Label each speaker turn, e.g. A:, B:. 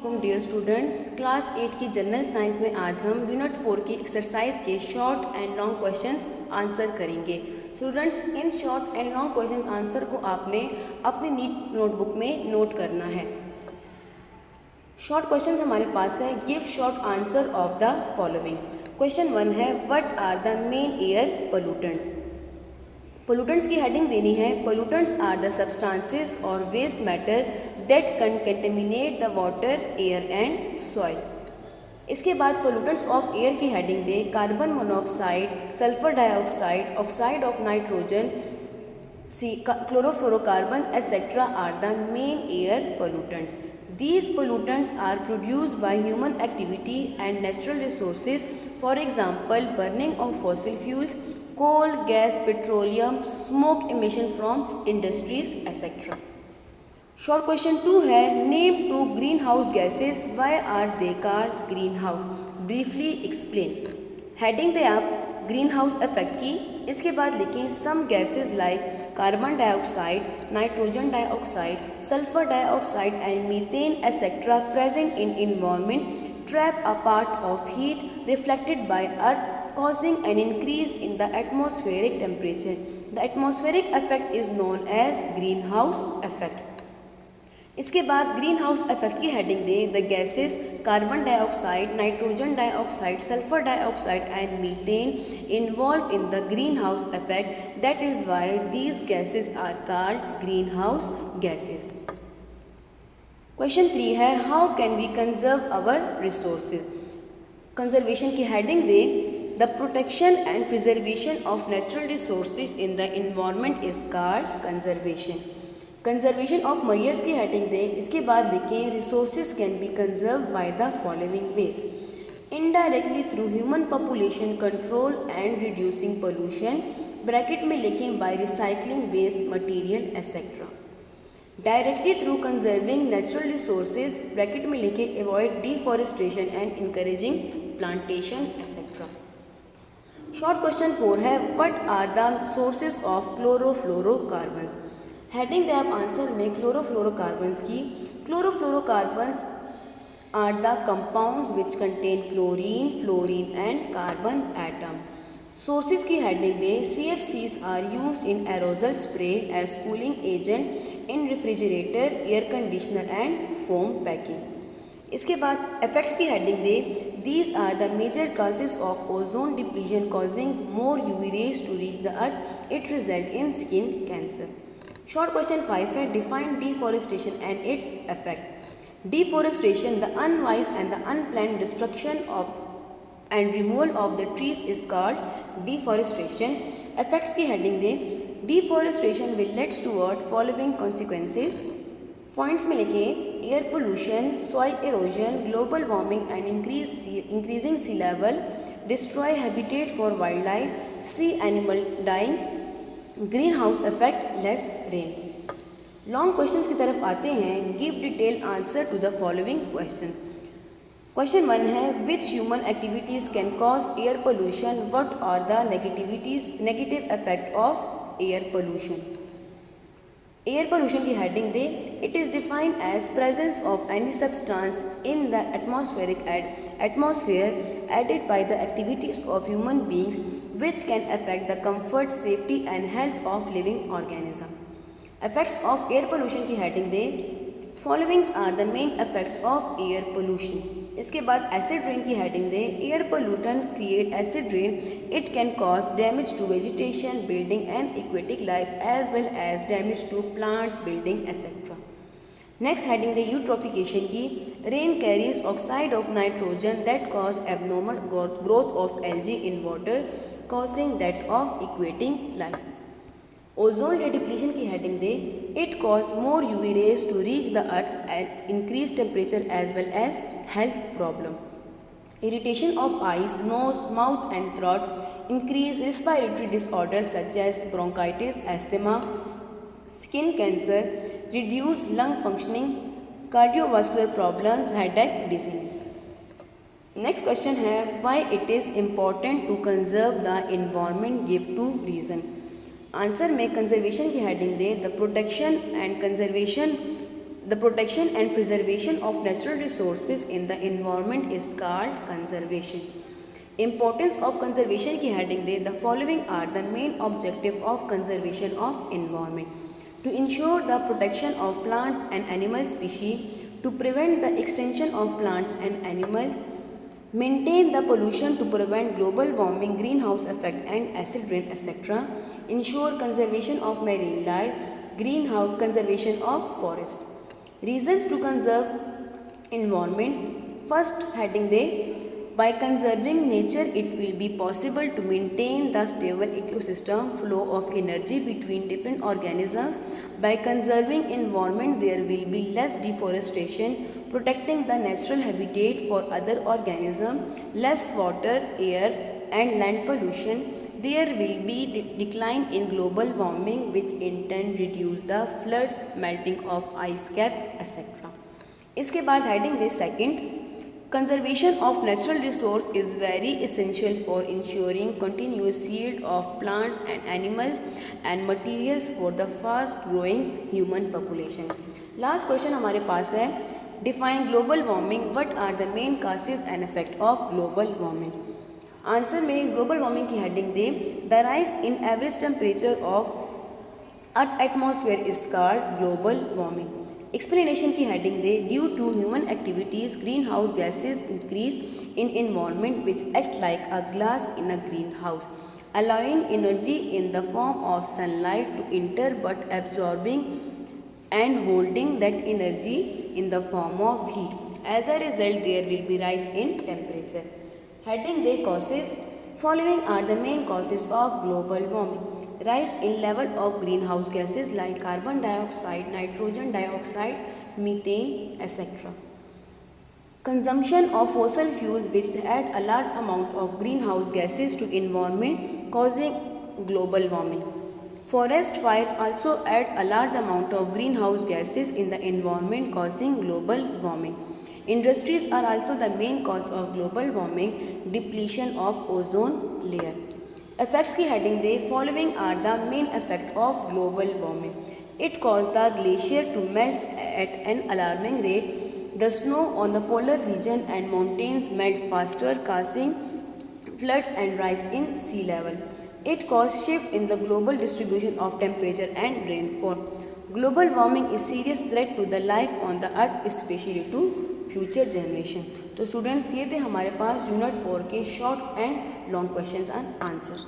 A: वालेकुम dear students. Class 8 की general science में आज हम यूनिट 4 की एक्सरसाइज के short and long questions answer करेंगे। स्टूडेंट्स, इन short and long questions answer को आपने अपनी नीट नोटबुक में नोट करना है। शॉर्ट क्वेश्चंस हमारे पास है, give short answer of the following. Question 1 है, what are the main air pollutants. Pollutants की हेडिंग देनी है, पोल्यूटेंट्स आर द सब्सटेंसेस और waste matter that can contaminate the water, air and soil. इसके बाद पोल्यूटेंट्स ऑफ एयर की heading दे, carbon monoxide, sulphur dioxide, oxide of nitrogen, chlorofluorocarbon et cetera are the main air pollutants. These pollutants are produced by human activity and natural resources, for example, burning of fossil fuels, coal, gas, petroleum, smoke emission from industries, etc. Short question 2 है, name 2 greenhouse gases, why are they called greenhouse? Briefly explain. Heading दे आप greenhouse effect की, इसके बाद लिखें some gases like carbon dioxide, nitrogen dioxide, sulphur dioxide and methane etcetera present in environment trap a part of heat reflected by earth causing an increase in the atmospheric temperature. The atmospheric effect is known as greenhouse effect. इसके बाद greenhouse effect की heading दे, the gases carbon dioxide, nitrogen dioxide, sulphur dioxide and methane involve in the greenhouse effect, that is why these gases are called greenhouse gases. Question 3 है, how can we conserve our resources. Conservation की heading दे, the protection and preservation of natural resources in the environment is called conservation. Conservation of measures की heading दे, इसके बाद लिखें resources can be conserve by the following ways, indirectly through human population control and reducing pollution, bracket में लिखें by recycling waste material etcetera, directly through conserving natural resources, bracket में लिखें avoid deforestation and encouraging plantation etcetera. Short question 4 है, what are the sources of chlorofluorocarbons. Heading दे आप answer में chlorofluorocarbons की, chlorofluorocarbons are the compounds which contain chlorine, fluorine and carbon atom. Sources की heading they, CFCs are used in aerosol spray as cooling agent in refrigerator, air conditioner and foam packing. इसके बाद effects की heading दे, these are the major causes of ozone depletion causing more UV rays to reach the earth, it result in skin cancer. Short question 5 है, define deforestation and its effect. Deforestation, the unwise and the unplanned destruction of and removal of the trees is called deforestation. Effects की heading दे, deforestation will leads toward following consequences. Points में लिखें air pollution, soil erosion, global warming and increasing sea level, destroy habitat for wildlife, sea animal dying, greenhouse effect, less rain. Long questions की तरफ आते हैं, give detail answer to the following question. Question 1 है, which human activities can cause air pollution, what are the negative effect of air pollution. Air pollution की heading दे, it is defined as presence of any substance in the atmosphere added by the activities of human beings which can affect the comfort, safety and health of living organism. Effects of air pollution की heading they, followings are the main effects of air pollution. इसके बाद acid rain की heading they, air pollutant create acid rain, it can cause damage to vegetation, building and aquatic life as well as damage to plants, building etc. Next heading दे, eutrophication की, rain carries oxide of nitrogen that cause abnormal growth of algae in water causing that of aquatic life. Ozone layer depletion की heading दे, it cause more UV rays to reach the earth and increase temperature as well as health problem. Irritation of eyes, nose, mouth and throat, increase respiratory disorder such as bronchitis, asthma, skin cancer, reduce lung functioning, cardiovascular problem, headache, dizziness. Next question है, why it is important to conserve the environment, give 2 reason. Answer में conservation की heading दे, the protection and conservation The protection and preservation of natural resources in the environment is called conservation. Importance of conservation की heading they, the following are the main objective of conservation of environment. To ensure the protection of plants and animal species, to prevent the extinction of plants and animals, maintain the pollution to prevent global warming, greenhouse effect and acid rain, etc. Ensure conservation of marine life, greenhouse conservation of forest. Reasons to conserve environment. First heading they, by conserving nature it will be possible to maintain the stable ecosystem flow of energy between different organisms. By conserving environment there will be less deforestation, protecting the natural habitat for other organisms, less water, air and land pollution. There will be decline in global warming which in turn reduce the floods, melting of ice cap, etc. इसके बाद heading the second, conservation of natural resource is very essential for ensuring continuous yield of plants and animals and materials for the fast growing human population. Last question हमारे पास है, define global warming, what are the main causes and effect of global warming. Answer में global warming की heading दे, the rise in average temperature of earth atmosphere is called global warming. Explanation की heading दे, due to human activities greenhouse gases increase in environment which act like a glass in a greenhouse, allowing energy in the form of sunlight to enter but absorbing and holding that energy in the form of heat. As a result, there will be rise in temperature. Heading the causes. Following are the main causes of global warming. Rise in level of greenhouse gases like carbon dioxide, nitrogen dioxide, methane, etc. Consumption of fossil fuels which add a large amount of greenhouse gases to environment causing global warming. Forest fire also adds a large amount of greenhouse gases in the environment causing global warming. Industries are also the main cause of global warming, depletion of ozone layer. Effects की heading they, following are the main effect of global warming. It caused the glacier to melt at an alarming rate. The snow on the polar region and mountains melt faster, causing floods and rise in sea level. It caused shift in the global distribution of temperature and rainfall. Global warming is serious threat to the life on the earth, especially to future generation. तो students ये थे हमारे पास unit 4 के short and long questions and answer.